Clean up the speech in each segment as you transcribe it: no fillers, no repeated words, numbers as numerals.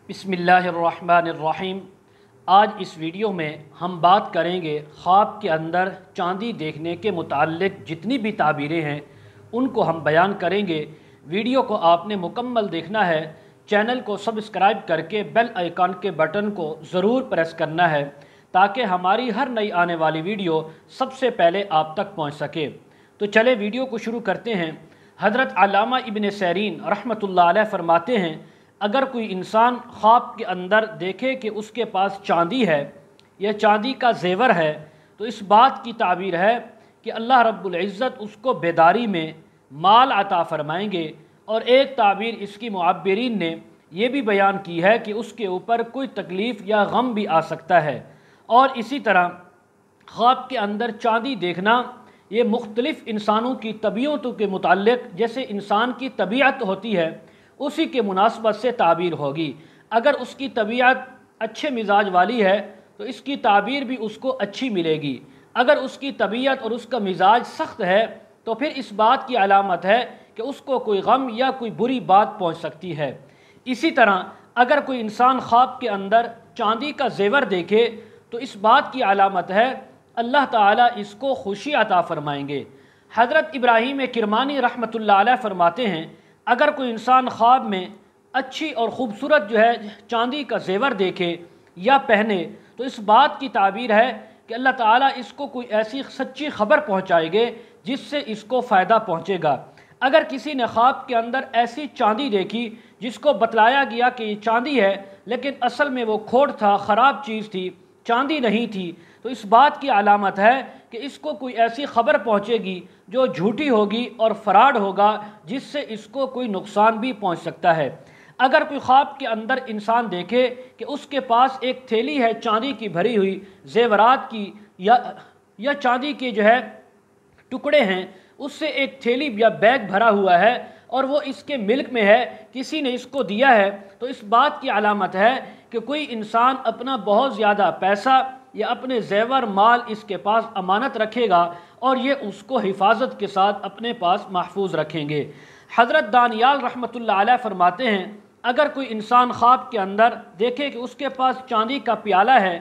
बिस्मिल्लाहिर्रहमानिर्रहीम। आज इस वीडियो में हम बात करेंगे ख्वाब के अंदर चांदी देखने के मुताल्लिक़ जितनी भी ताबीरें हैं उनको हम बयान करेंगे। वीडियो को आपने मुकम्मल देखना है। चैनल को सब्सक्राइब करके बेल आइकन के बटन को ज़रूर प्रेस करना है ताकि हमारी हर नई आने वाली वीडियो सबसे पहले आप तक पहुंच सके। तो चले वीडियो को शुरू करते हैं। हज़रत अल्लामा इब्न सीरीन रहमतुल्लाह अलैह फरमाते हैं, अगर कोई इंसान ख्वाब के अंदर देखे कि उसके पास चांदी है या चांदी का जेवर है तो इस बात की ताबीर है कि अल्लाह रब्बुल इज़्ज़त उसको बेदारी में माल अता फरमाएंगे। और एक ताबीर इसकी मुअब्बिरीन ने यह भी बयान की है कि उसके ऊपर कोई तकलीफ़ या गम भी आ सकता है। और इसी तरह ख्वाब के अंदर चांदी देखना ये मुख्तलिफ़ इंसानों की तबीयतों के मुताल्लिक़ जैसे इंसान की तबीयत होती है उसी के मुनासबत से ताबीर होगी। अगर उसकी तबीयत अच्छे मिजाज वाली है तो इसकी ताबीर भी उसको अच्छी मिलेगी। अगर उसकी तबीयत और उसका मिजाज सख्त है तो फिर इस बात की अलामत है कि उसको कोई गम या कोई बुरी बात पहुंच सकती है। इसी तरह अगर कोई इंसान ख्वाब के अंदर चांदी का जेवर देखे तो इस बात की अलामत है अल्लाह ताला इसको खुशी अता फरमाएंगे। हज़रत इब्राहीम किरमानी रहमतुल्लाह अलैह फरमाते हैं, अगर कोई इंसान ख्वाब में अच्छी और ख़ूबसूरत चांदी का जेवर देखे या पहने तो इस बात की ताबीर है कि अल्लाह ताला इसको कोई ऐसी सच्ची खबर पहुँचाएंगे जिससे इसको फ़ायदा पहुँचेगा। अगर किसी ने ख्वाब के अंदर ऐसी चांदी देखी जिसको बतलाया गया कि ये चांदी है लेकिन असल में वो खोट था, ख़राब चीज़ थी, चांदी नहीं थी, तो इस बात की अलामत है कि इसको कोई ऐसी खबर पहुँचेगी जो झूठी होगी और फ़राड होगा जिससे इसको कोई नुकसान भी पहुँच सकता है। अगर कोई ख्वाब के अंदर इंसान देखे कि उसके पास एक थैली है चांदी की भरी हुई जेवरात की या चांदी के टुकड़े हैं, उससे एक थैली या बैग भरा हुआ है और वो इसके मिल्क में है, किसी ने इसको दिया है, तो इस बात की अलामत है कि कोई इंसान अपना बहुत ज़्यादा पैसा या अपने जेवर माल इसके पास अमानत रखेगा और ये उसको हिफाजत के साथ अपने पास महफूज रखेंगे। हज़रत दानियाल रहमतुल्लाह अलैह फरमाते हैं, अगर कोई इंसान ख्वाब के अंदर देखे कि उसके पास चांदी का प्याला है,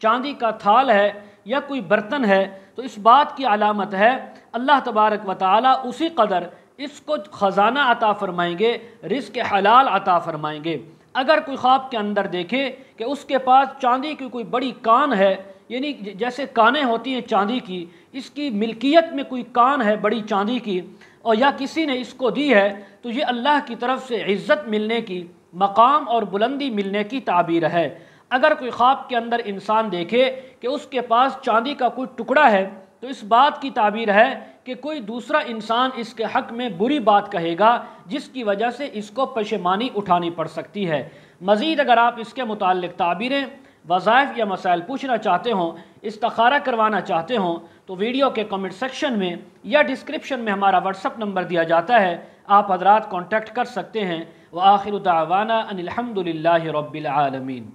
चांदी का थाल है या कोई बर्तन है तो इस बात की अलामत है अल्लाह तबारक व तआला उसी कदर इसको ख़जाना अता फरमाएंगे, रिज़्क़ हलाल अता फरमाएंगे। अगर कोई ख्वाब के अंदर देखे कि उसके पास चांदी की कोई बड़ी कान है, यानी जैसे कानें होती हैं चांदी की, इसकी मिल्कियत में कोई कान है बड़ी चांदी की और या किसी ने इसको दी है, तो ये अल्लाह की तरफ से इज़्ज़त मिलने की, मकाम और बुलंदी मिलने की ताबीर है। अगर कोई ख्वाब के अंदर इंसान देखे कि उसके पास चांदी का कोई टुकड़ा है तो इस बात की ताबीर है कि कोई दूसरा इंसान इसके हक़ में बुरी बात कहेगा जिसकी वजह से इसको पशेमानी उठानी पड़ सकती है। मज़ीद अगर आप इसके मुताल्लिक़ ताबीरें, वज़ाइफ या मसाइल पूछना चाहते हों, इस्तिखारा करवाना चाहते हों तो वीडियो के कमेंट सेक्शन में या डिस्क्रिप्शन में हमारा व्हाट्सअप नंबर दिया जाता है, आप हज़रात कॉन्टैक्ट कर सकते हैं। व आखिरु दावाना अनिल हम्दुलिल्लाहि रब्बिल आलमीन।